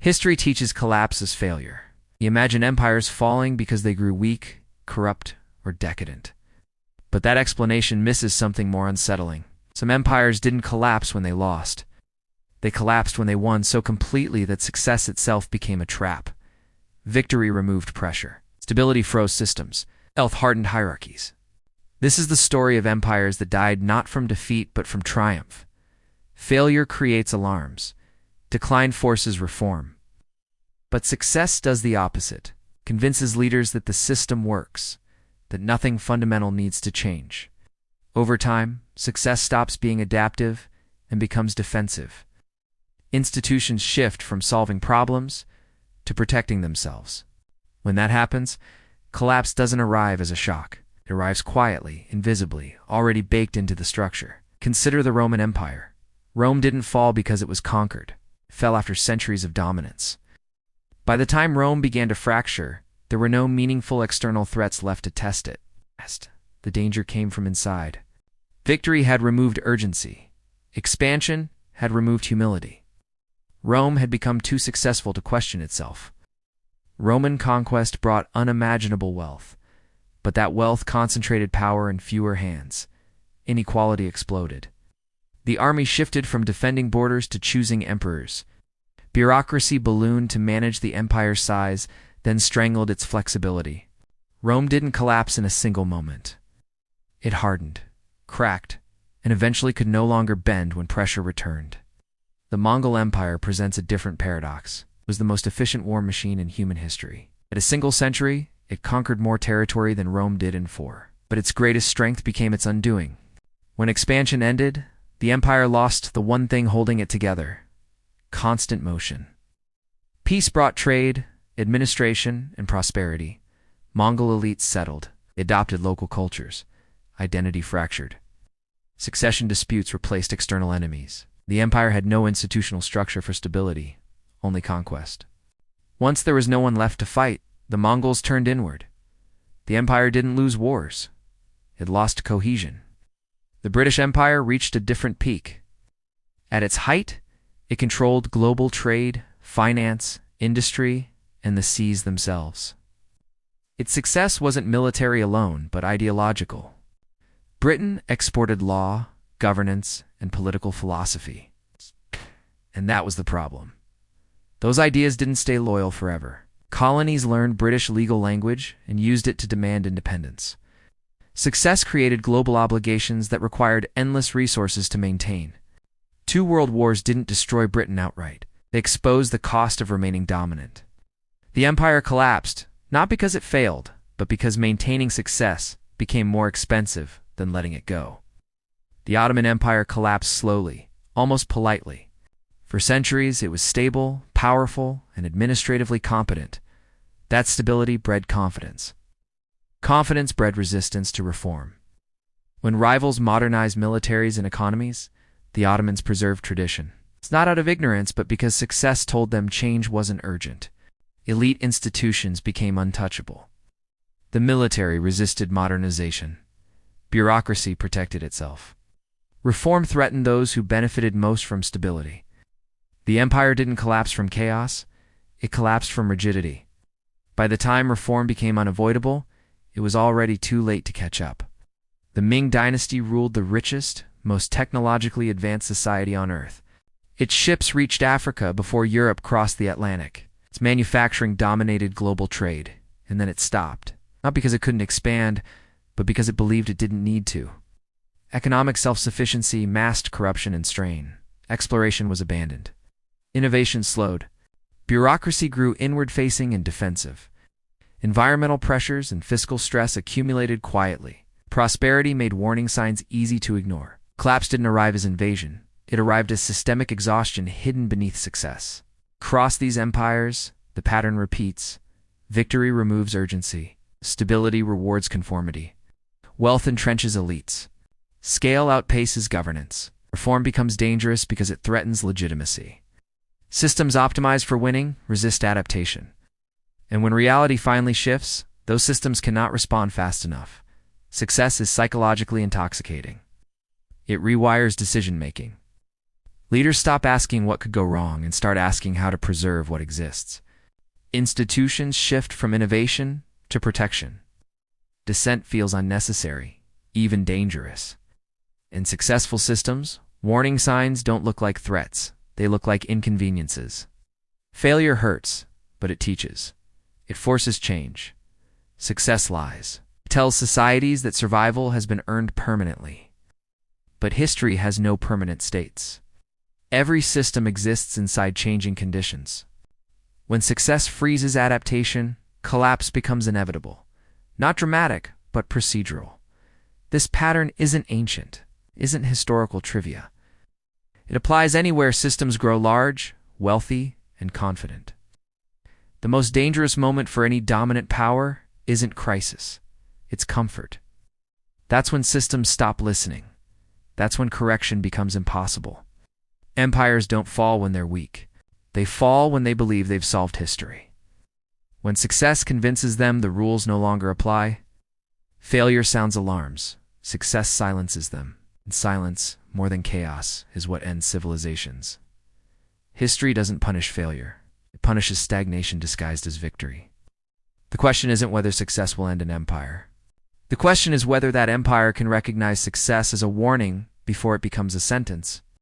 History teaches collapse as failure. You imagine empires falling because they grew weak, corrupt, or decadent. But that explanation misses something more unsettling. Some empires didn't collapse when they lost. They collapsed when they won so completely that success itself became a trap. Victory removed pressure. Stability froze systems. Health hardened hierarchies. This is the story of empires that died not from defeat but from triumph. Failure creates alarms. Decline forces reform. But success does the opposite, convinces leaders that the system works, that nothing fundamental needs to change. Over time, success stops being adaptive and becomes defensive. Institutions shift from solving problems to protecting themselves. When that happens, collapse doesn't arrive as a shock. It arrives quietly, invisibly, already baked into the structure. Consider the Roman Empire. Rome didn't fall because it was conquered. It fell after centuries of dominance. By the time Rome began to fracture, there were no meaningful external threats left to test it. The danger came from inside. Victory had removed urgency. Expansion had removed humility. Rome had become too successful to question itself. Roman conquest brought unimaginable wealth, but that wealth concentrated power in fewer hands. Inequality exploded. The army shifted from defending borders to choosing emperors. Bureaucracy ballooned to manage the empire's size, then strangled its flexibility. Rome didn't collapse in a single moment. It hardened, cracked, and eventually could no longer bend when pressure returned. The Mongol Empire presents a different paradox. It was the most efficient war machine in human history. In a single century, it conquered more territory than Rome did in 4. But its greatest strength became its undoing. When expansion ended, the empire lost the one thing holding it together: constant motion. Peace brought trade, administration, and prosperity. Mongol elites settled, adopted local cultures. Identity fractured. Succession disputes replaced external enemies. The empire had no institutional structure for stability, only conquest. Once there was no one left to fight, the Mongols turned inward. The empire didn't lose wars. It lost cohesion. The British Empire reached a different peak. At its height, it controlled global trade, finance, industry, and the seas themselves. Its success wasn't military alone, but ideological. Britain exported law, governance, and political philosophy. And that was the problem. Those ideas didn't stay loyal forever. Colonies learned British legal language and used it to demand independence. Success created global obligations that required endless resources to maintain. 2 world wars didn't destroy Britain outright. They exposed the cost of remaining dominant. The empire collapsed, not because it failed, but because maintaining success became more expensive than letting it go. The Ottoman Empire collapsed slowly, almost politely. For centuries, it was stable, powerful, and administratively competent. That stability bred confidence. Confidence bred resistance to reform. When rivals modernized militaries and economies, the Ottomans preserved tradition. It's not out of ignorance, but because success told them change wasn't urgent. Elite institutions became untouchable. The military resisted modernization. Bureaucracy protected itself. Reform threatened those who benefited most from stability. The empire didn't collapse from chaos, it collapsed from rigidity. By the time reform became unavoidable, it was already too late to catch up. The Ming Dynasty ruled the richest, most technologically advanced society on Earth. Its ships reached Africa before Europe crossed the Atlantic. Its manufacturing dominated global trade, and then it stopped. Not because it couldn't expand, but because it believed it didn't need to. Economic self-sufficiency masked corruption and strain. Exploration was abandoned. Innovation slowed. Bureaucracy grew inward-facing and defensive. Environmental pressures and fiscal stress accumulated quietly. Prosperity made warning signs easy to ignore. Collapse didn't arrive as invasion. It arrived as systemic exhaustion hidden beneath success. Across these empires, the pattern repeats. Victory removes urgency. Stability rewards conformity. Wealth entrenches elites. Scale outpaces governance. Reform becomes dangerous because it threatens legitimacy. Systems optimized for winning resist adaptation. And when reality finally shifts, those systems cannot respond fast enough. Success is psychologically intoxicating. It rewires decision-making. Leaders stop asking what could go wrong and start asking how to preserve what exists. Institutions shift from innovation to protection. Dissent feels unnecessary, even dangerous. In successful systems, warning signs don't look like threats, they look like inconveniences. Failure hurts, but it teaches. It forces change. Success lies. It tells societies that survival has been earned permanently. But history has no permanent states. Every system exists inside changing conditions. When success freezes adaptation, collapse becomes inevitable. Not dramatic, but procedural. This pattern isn't ancient, isn't historical trivia. It applies anywhere systems grow large, wealthy, and confident. The most dangerous moment for any dominant power isn't crisis, it's comfort. That's when systems stop listening. That's when correction becomes impossible. Empires don't fall when they're weak. They fall when they believe they've solved history. When success convinces them the rules no longer apply, failure sounds alarms. Success silences them. And silence, more than chaos, is what ends civilizations. History doesn't punish failure. It punishes stagnation disguised as victory. The question isn't whether success will end an empire. The question is whether that empire can recognize success as a warning before it becomes a sentence.